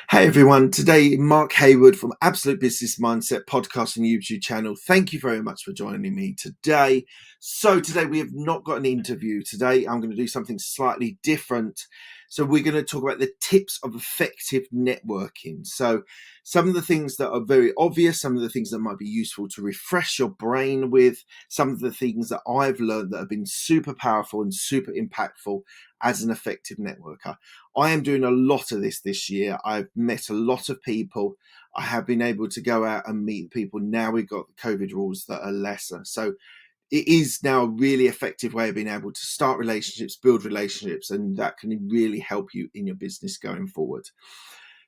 Hey everyone, today Mark Hayward from Absolute Business Mindset podcast and YouTube channel. Thank you very much for joining me today. So today we have not got an interview. Today I'm going to do something slightly different. So we're going to talk about the tips of effective networking. So some of the things that are very obvious, some of the things that might be useful to refresh your brain with, some of the things that I've learned that have been super powerful and super impactful as an effective networker. I am doing a lot of this year. I've met a lot of people. I have been able to go out and meet people. Now we've got the COVID rules that are lesser. So it is now a really effective way of being able to start relationships, build relationships, and that can really help you in your business going forward.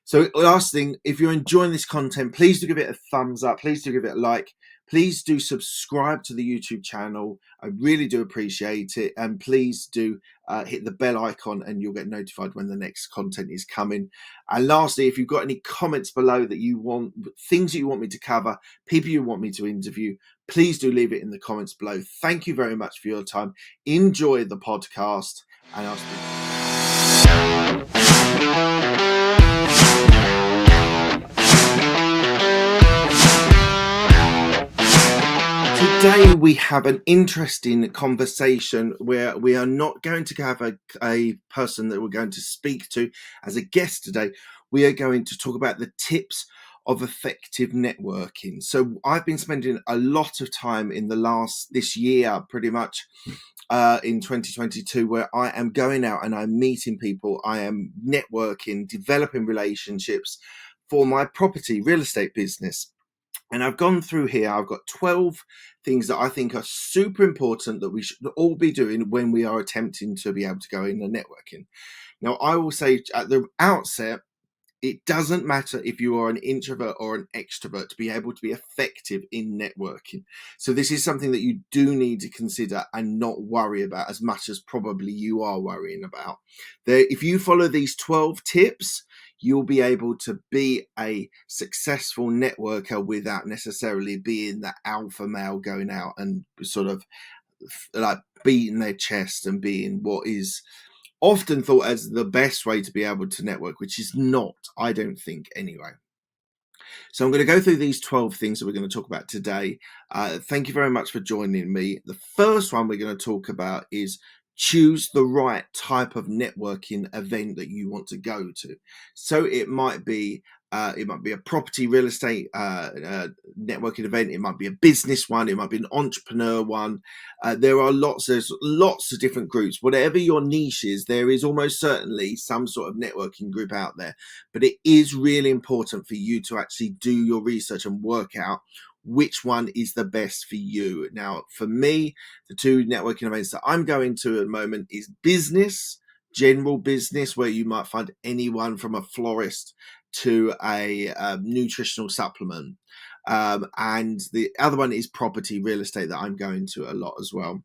So last thing, if you're enjoying this content, please do give it a thumbs up. Please do give it a like. Please do subscribe to the YouTube channel. I really do appreciate it. And please do hit the bell icon and you'll get notified when the next content is coming. And lastly, if you've got any comments below that you want, things that you want me to cover, people you want me to interview, please do leave it in the comments below. Thank you very much for your time. Enjoy the podcast and I'll speak to you. Today we have an interesting conversation where we are not going to have a person that we're going to speak to as a guest today. We are going to talk about the tips of effective networking. So I've been spending a lot of time in this year, pretty much in 2022, where I am going out and I'm meeting people, I am networking, developing relationships for my property real estate business. And I've gone through here, I've got 12 things that I think are super important that we should all be doing when we are attempting to be able to go in the networking. Now, I will say at the outset, it doesn't matter if you are an introvert or an extrovert to be able to be effective in networking. So this is something that you do need to consider and not worry about as much as probably you are worrying about. If you follow these 12 tips, you'll be able to be a successful networker without necessarily being the alpha male going out and sort of like beating their chest and being what is often thought as the best way to be able to network, which is not, I don't think, anyway. So I'm going to go through these 12 things that we're going to talk about today. Thank you very much for joining me. The first one we're going to talk about is choose the right type of networking event that you want to go to. So it might be a property real estate networking event. It might be a business one. It might be an entrepreneur one. There's lots of different groups. Whatever your niche is, there is almost certainly some sort of networking group out there. But it is really important for you to actually do your research and work out which one is the best for you. Now, for me, the two networking events that I'm going to at the moment is business, general business, where you might find anyone from a florist to a nutritional supplement. And the other one is property real estate that I'm going to a lot as well.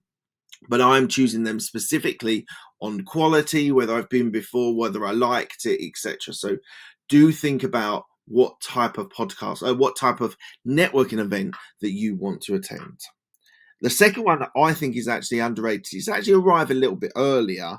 But I'm choosing them specifically on quality, whether I've been before, whether I liked it, etc. So do think about what type of podcast or what type of networking event that you want to attend. The second one that I think is actually underrated. It's actually arrived a little bit earlier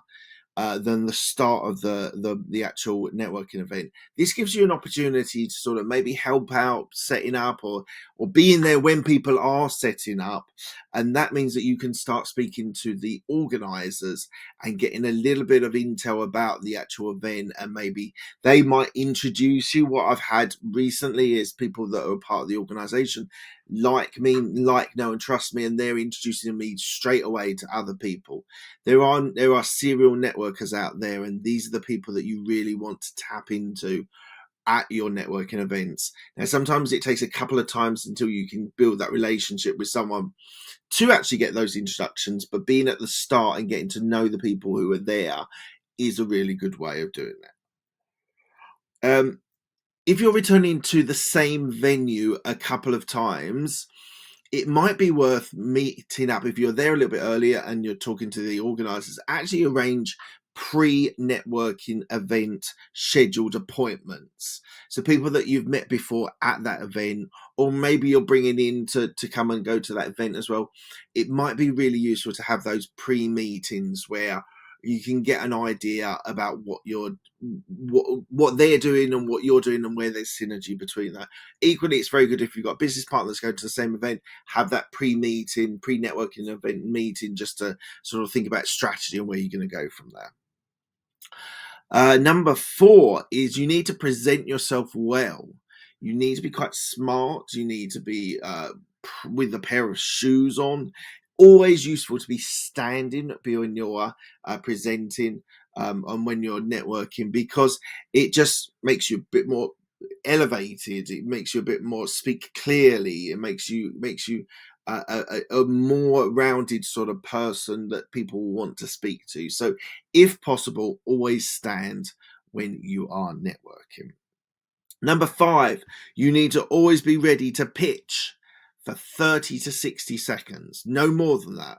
than the start of the actual networking event. This gives you an opportunity to sort of maybe help out setting up or being there when people are setting up. And that means that you can start speaking to the organizers and getting a little bit of intel about the actual event, and maybe they might introduce you. What I've had recently is people that are part of the organization like me, know and trust me, and they're introducing me straight away to other people. There are serial networkers out there, and these are the people that you really want to tap into at your networking events. Now, sometimes it takes a couple of times until you can build that relationship with someone to actually get those introductions, but being at the start and getting to know the people who are there is a really good way of doing that. If you're returning to the same venue a couple of times, it might be worth meeting up. If you're there a little bit earlier and you're talking to the organizers, actually arrange pre-networking event scheduled appointments. So people that you've met before at that event, or maybe you're bringing in to come and go to that event as well. It might be really useful to have those pre-meetings where you can get an idea about what they're doing and what you're doing and where there's synergy between that. Equally, it's very good if you've got business partners going to the same event, have that pre-networking event meeting, just to sort of think about strategy and where you're going to go from there. Number 4 is you need to present yourself well. You need to be quite smart. You need to be with a pair of shoes on. Always useful to be standing when you're presenting and when you're networking, because it just makes you a bit more elevated. It makes you a bit more speak clearly. It makes you a more rounded sort of person that people want to speak to. So if possible, always stand when you are networking. Number 5, you need to always be ready to pitch for 30 to 60 seconds, no more than that.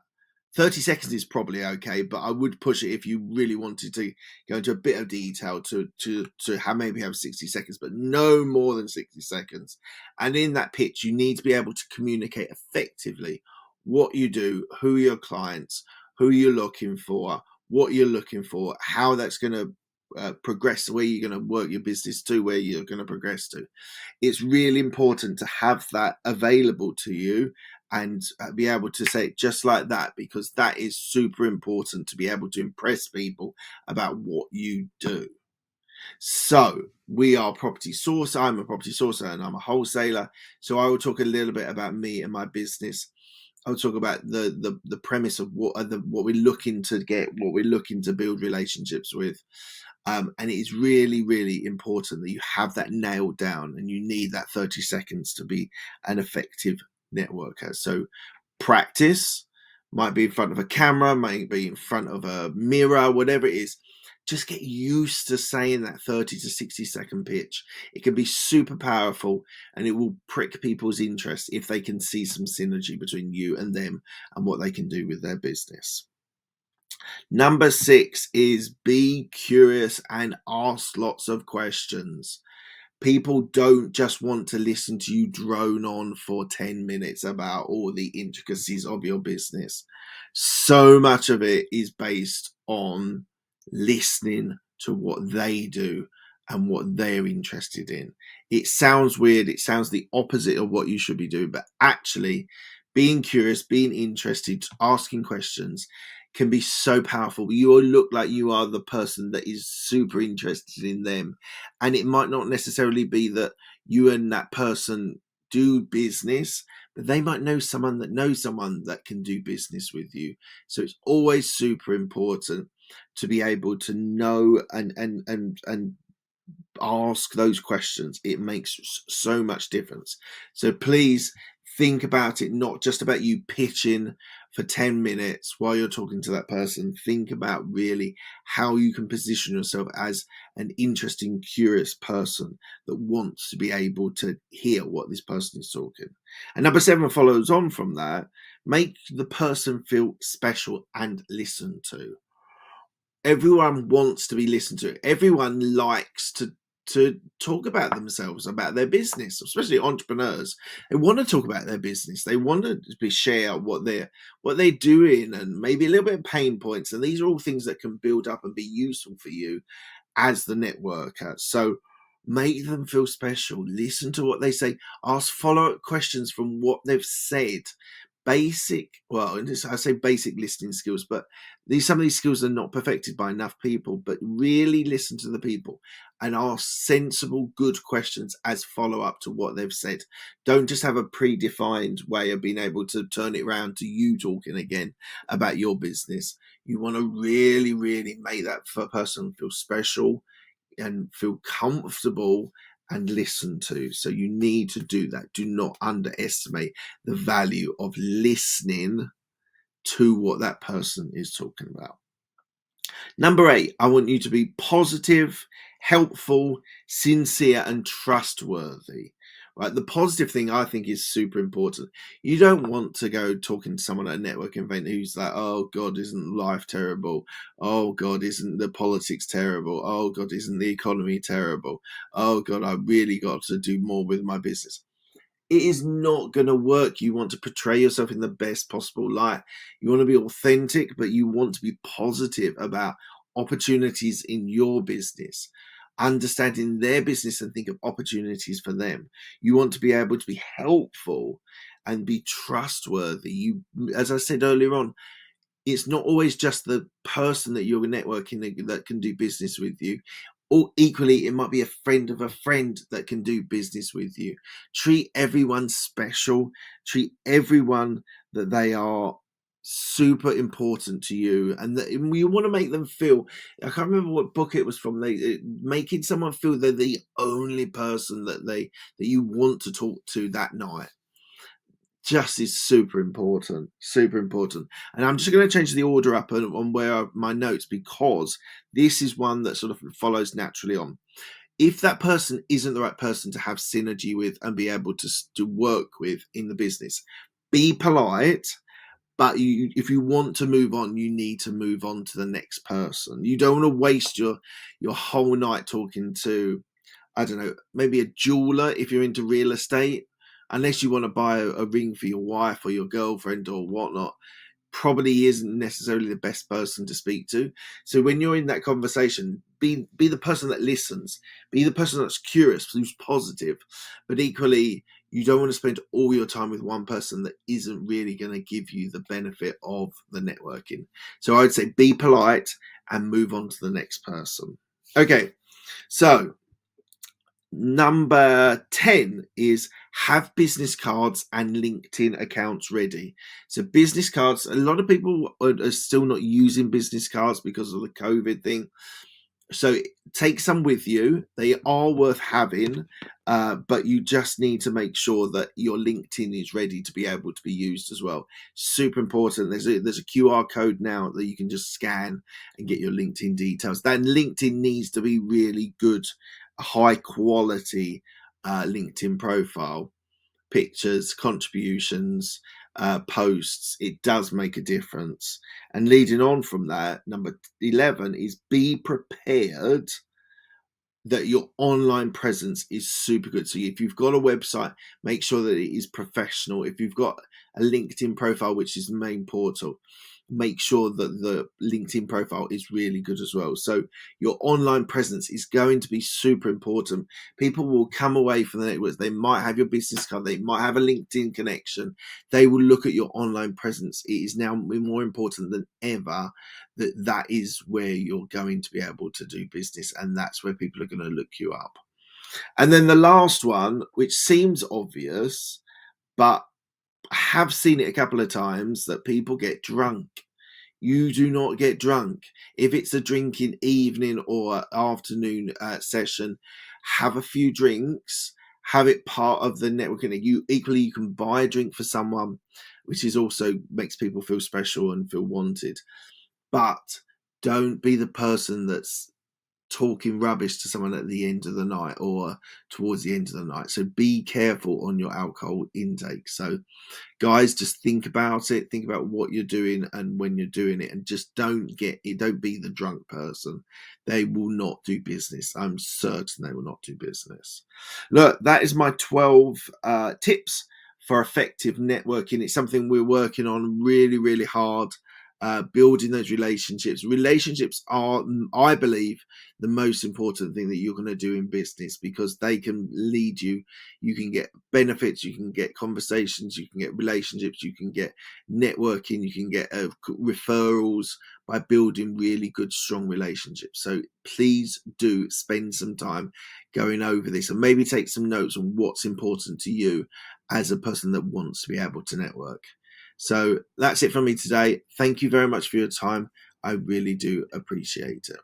30 seconds is probably okay, but I would push it if you really wanted to go into a bit of detail to maybe have 60 seconds, but no more than 60 seconds. And in that pitch, you need to be able to communicate effectively what you do, who are your clients, who you're looking for, what you're looking for, how that's going to progress, where you're going to work your business to, where you're going to progress to. It's really important to have that available to you and be able to say it just like that, because that is super important to be able to impress people about what you do. So we are Property Source. I'm a property sourcer and I'm a wholesaler. So I will talk a little bit about me and my business. I'll talk about the premise of what we're looking to get, what we're looking to build relationships with. And it is really, really important that you have that nailed down, and you need that 30 seconds to be an effective networker. So practice, might be in front of a camera, might be in front of a mirror, whatever it is. Just get used to saying that 30 to 60 second pitch. It can be super powerful, and it will prick people's interest if they can see some synergy between you and them and what they can do with their business. Number 6 is be curious and ask lots of questions. People don't just want to listen to you drone on for 10 minutes about all the intricacies of your business. So much of it is based on listening to what they do and what they're interested in. It sounds weird. It sounds the opposite of what you should be doing, but actually being curious, being interested, asking questions can be so powerful. You will look like you are the person that is super interested in them. And it might not necessarily be that you and that person do business, but they might know someone that knows someone that can do business with you. So it's always super important to be able to know and ask those questions. It makes so much difference. So please think about it, not just about you pitching for 10 minutes while you're talking to that person. Think about really how you can position yourself as an interesting, curious person that wants to be able to hear what this person is talking. And number 7 follows on from that. Make the person feel special and listened to. Everyone wants to be listened to. Everyone likes to talk about themselves, about their business, especially entrepreneurs. They want to talk about their business. They want to share what they're doing, and maybe a little bit of pain points. And these are all things that can build up and be useful for you as the networker. So make them feel special. Listen to what they say. Ask follow-up questions from what they've said. I say basic listening skills, but some of these skills are not perfected by enough people. But really listen to the people and ask sensible, good questions as follow-up to what they've said. Don't just have a predefined way of being able to turn it around to you talking again about your business. You want to really, really make that person feel special and feel comfortable and listened to. So you need to do that. Do not underestimate the value of listening to what that person is talking about. Number 8, I want you to be positive, helpful, sincere, and trustworthy. Right, the positive thing I think is super important. You don't want to go talking to someone at a networking event who's like, "Oh God, isn't life terrible? Oh God, isn't the politics terrible? Oh God, isn't the economy terrible? Oh God, I really got to do more with my business." it is not going to work. You want to portray yourself in the best possible light. You want to be authentic, but you want to be positive about opportunities in your business, understanding their business and think of opportunities for them. You want to be able to be helpful and be trustworthy. You, as I said earlier on, it's not always just the person that you're networking that can do business with you. Or equally, it might be a friend of a friend that can do business with you. Treat everyone special. Treat everyone that they are super important to you, and that you want to make them feel. I can't remember what book it was from. Making someone feel they're the only person that you want to talk to that night just is super important, super important. And I'm just going to change the order up on where my notes, because this is one that sort of follows naturally on. If that person isn't the right person to have synergy with and be able to work with in the business, be polite. But if you want to move on, you need to move on to the next person. You don't want to waste your whole night talking to, I don't know, maybe a jeweler if you're into real estate, unless you want to buy a ring for your wife or your girlfriend or whatnot. Probably isn't necessarily the best person to speak to. So when you're in that conversation, be the person that listens, be the person that's curious, who's positive, but equally you don't want to spend all your time with one person that isn't really going to give you the benefit of the networking. So I would say be polite and move on to the next person. Okay, so number 10 is have business cards and LinkedIn accounts ready. So business cards, a lot of people are still not using business cards because of the COVID thing. So take some with you. They are worth having, but you just need to make sure that your LinkedIn is ready to be able to be used as well. Super important. There's a QR code now that you can just scan and get your LinkedIn details. That LinkedIn needs to be really good, high quality LinkedIn profile. Pictures, contributions, posts, it does make a difference. And leading on from that, number 11 is be prepared that your online presence is super good. So if you've got a website, make sure that it is professional. If you've got a LinkedIn profile, which is the main portal, make sure that the LinkedIn profile is really good as well. So your online presence is going to be super important. People will come away from the networks. They might have your business card. They might have a LinkedIn connection. They will look at your online presence. It is now more important than ever that is where you're going to be able to do business, and that's where people are going to look you up. And then the last one, which seems obvious, but I have seen it a couple of times, that people get drunk. You do not get drunk. If it's a drinking evening or afternoon session, have a few drinks, have it part of the networking. You can buy a drink for someone, which is also makes people feel special and feel wanted. But don't be the person that's talking rubbish to someone at the end of the night or towards the end of the night. So be careful on your alcohol intake. So guys, just think about it. Think about what you're doing and when you're doing it, and just don't be the drunk person. They will not do business. I'm certain they will not do business. Look, that is my 12 tips for effective networking. It's something we're working on really, really hard. Building those relationships. Relationships are, I believe, the most important thing that you're going to do in business, because they can lead you. You can get benefits, you can get conversations, you can get relationships, you can get networking, you can get referrals by building really good, strong relationships. So please do spend some time going over this and maybe take some notes on what's important to you as a person that wants to be able to network. So that's it from me today. Thank you very much for your time. I really do appreciate it.